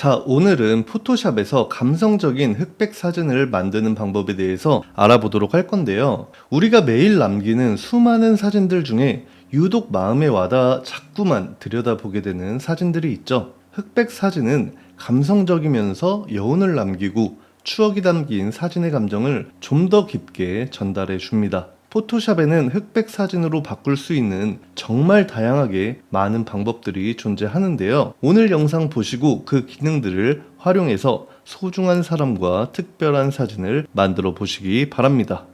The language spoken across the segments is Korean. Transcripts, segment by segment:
자, 오늘은 포토샵에서 감성적인 흑백 사진을 만드는 방법에 대해서 알아보도록 할 건데요. 우리가 매일 남기는 수많은 사진들 중에 유독 마음에 와닿아 자꾸만 들여다보게 되는 사진들이 있죠. 흑백 사진은 감성적이면서 여운을 남기고 추억이 담긴 사진의 감정을 좀 더 깊게 전달해 줍니다. 포토샵에는 흑백 사진으로 바꿀 수 있는 정말 다양하게 많은 방법들이 존재하는데요. 오늘 영상 보시고 그 기능들을 활용해서 소중한 사람과 특별한 사진을 만들어 보시기 바랍니다.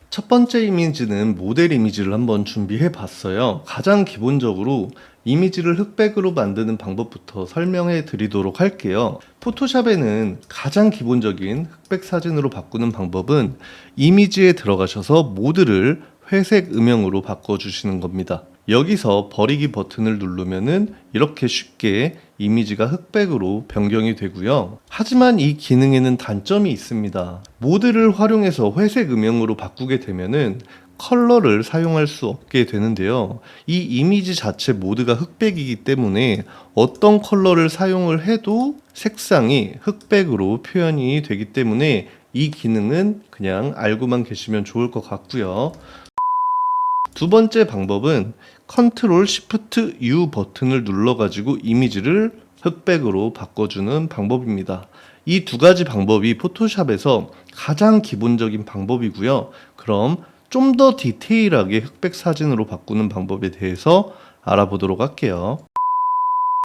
첫 번째 이미지는 모델 이미지를 한번 준비해 봤어요. 가장 기본적으로 이미지를 흑백으로 만드는 방법부터 설명해 드리도록 할게요. 포토샵에는 가장 기본적인 흑백 사진으로 바꾸는 방법은 이미지에 들어가셔서 모드를 회색 음영으로 바꿔주시는 겁니다. 여기서 버리기 버튼을 누르면은 이렇게 쉽게 이미지가 흑백으로 변경이 되고요. 하지만 이 기능에는 단점이 있습니다. 모드를 활용해서 회색 음영으로 바꾸게 되면은 컬러를 사용할 수 없게 되는데요. 이 이미지 자체 모드가 흑백이기 때문에 어떤 컬러를 사용을 해도 색상이 흑백으로 표현이 되기 때문에 이 기능은 그냥 알고만 계시면 좋을 것 같고요. 두 번째 방법은 컨트롤 시프트 U 버튼을 눌러가지고 이미지를 흑백으로 바꿔주는 방법입니다. 이 두 가지 방법이 포토샵에서 가장 기본적인 방법이고요. 그럼 좀 더 디테일하게 흑백 사진으로 바꾸는 방법에 대해서 알아보도록 할게요.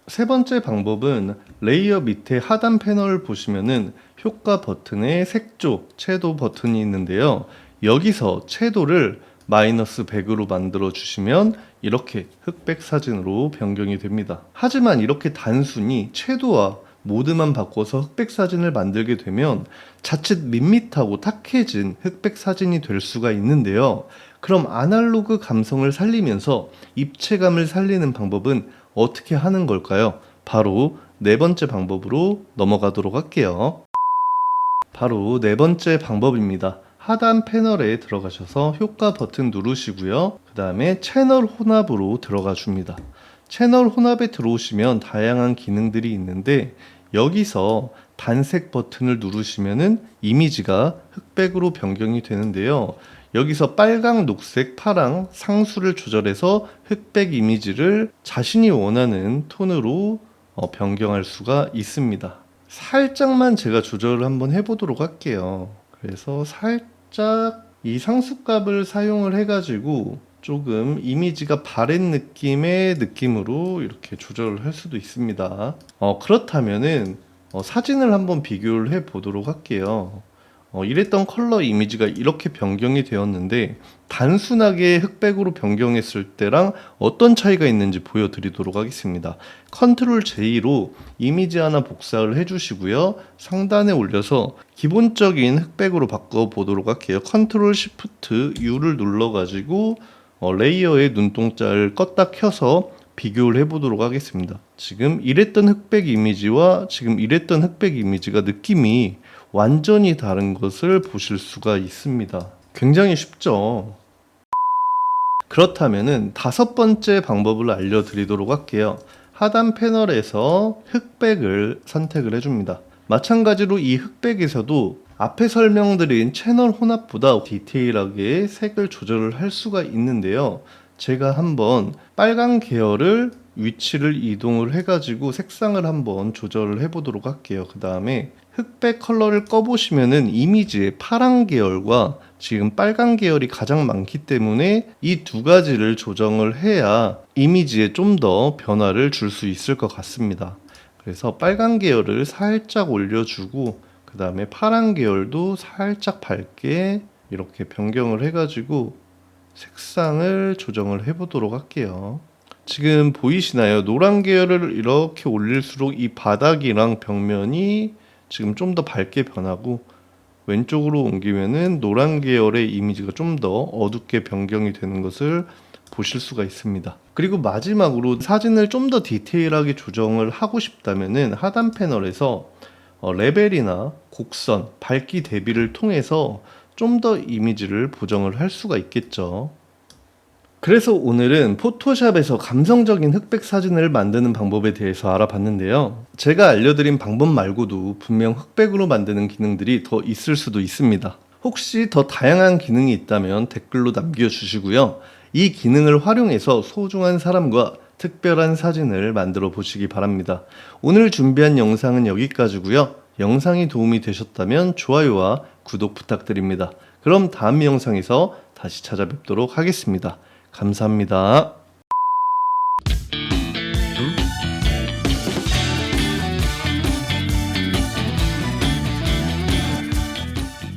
세 번째 방법은 레이어 밑에 하단 패널을 보시면은 효과 버튼에 색조, 채도 버튼이 있는데요. 여기서 채도를 마이너스 100으로 만들어 주시면 이렇게 흑백 사진으로 변경이 됩니다. 하지만 이렇게 단순히 채도와 모드만 바꿔서 흑백 사진을 만들게 되면 자칫 밋밋하고 탁해진 흑백 사진이 될 수가 있는데요. 그럼 아날로그 감성을 살리면서 입체감을 살리는 방법은 어떻게 하는 걸까요? 바로 네 번째 방법으로 넘어가도록 할게요. 바로 네 번째 방법입니다. 하단 패널에 들어가셔서 효과 버튼 누르시고요. 그 다음에 채널 혼합으로 들어가 줍니다. 채널 혼합에 들어오시면 다양한 기능들이 있는데 여기서 단색 버튼을 누르시면은 이미지가 흑백으로 변경이 되는데요. 여기서 빨강, 녹색, 파랑 상수를 조절해서 흑백 이미지를 자신이 원하는 톤으로 변경할 수가 있습니다. 살짝만 제가 조절을 한번 해보도록 할게요. 그래서 살짝 이 상수값을 사용을 해가지고 조금 이미지가 바랜 느낌의 느낌으로 이렇게 조절을 할 수도 있습니다. 그렇다면은 사진을 한번 비교를 해 보도록 할게요. 이랬던 컬러 이미지가 이렇게 변경이 되었는데 단순하게 흑백으로 변경했을 때랑 어떤 차이가 있는지 보여드리도록 하겠습니다. 컨트롤 J로 이미지 하나 복사를 해주시고요. 상단에 올려서 기본적인 흑백으로 바꿔보도록 할게요. 컨트롤 시프트 U를 눌러가지고 레이어의 눈동자를 껐다 켜서 비교를 해보도록 하겠습니다. 지금 이랬던 흑백 이미지와 지금 이랬던 흑백 이미지가 느낌이 완전히 다른 것을 보실 수가 있습니다. 굉장히 쉽죠? 그렇다면은 다섯 번째 방법을 알려드리도록 할게요. 하단 패널에서 흑백을 선택을 해줍니다. 마찬가지로 이 흑백에서도 앞에 설명드린 채널 혼합보다 디테일하게 색을 조절을 할 수가 있는데요. 제가 한번 빨간 계열을 위치를 이동을 해가지고 색상을 한번 조절을 해보도록 할게요. 그 다음에 흑백 컬러를 꺼보시면은 이미지에 파란 계열과 지금 빨간 계열이 가장 많기 때문에 이 두 가지를 조정을 해야 이미지에 좀 더 변화를 줄 수 있을 것 같습니다. 그래서 빨간 계열을 살짝 올려주고 그 다음에 파란 계열도 살짝 밝게 이렇게 변경을 해가지고 색상을 조정을 해보도록 할게요. 지금 보이시나요? 노란 계열을 이렇게 올릴수록 이 바닥이랑 벽면이 지금 좀 더 밝게 변하고 왼쪽으로 옮기면은 노란 계열의 이미지가 좀 더 어둡게 변경이 되는 것을 보실 수가 있습니다. 그리고 마지막으로 사진을 좀 더 디테일하게 조정을 하고 싶다면은 하단 패널에서 레벨이나 곡선, 밝기 대비를 통해서 좀 더 이미지를 보정을 할 수가 있겠죠. 그래서 오늘은 포토샵에서 감성적인 흑백 사진을 만드는 방법에 대해서 알아봤는데요. 제가 알려드린 방법 말고도 분명 흑백으로 만드는 기능들이 더 있을 수도 있습니다. 혹시 더 다양한 기능이 있다면 댓글로 남겨주시고요. 이 기능을 활용해서 소중한 사람과 특별한 사진을 만들어 보시기 바랍니다. 오늘 준비한 영상은 여기까지고요. 영상이 도움이 되셨다면 좋아요와 구독 부탁드립니다. 그럼 다음 영상에서 다시 찾아뵙도록 하겠습니다. 감사합니다.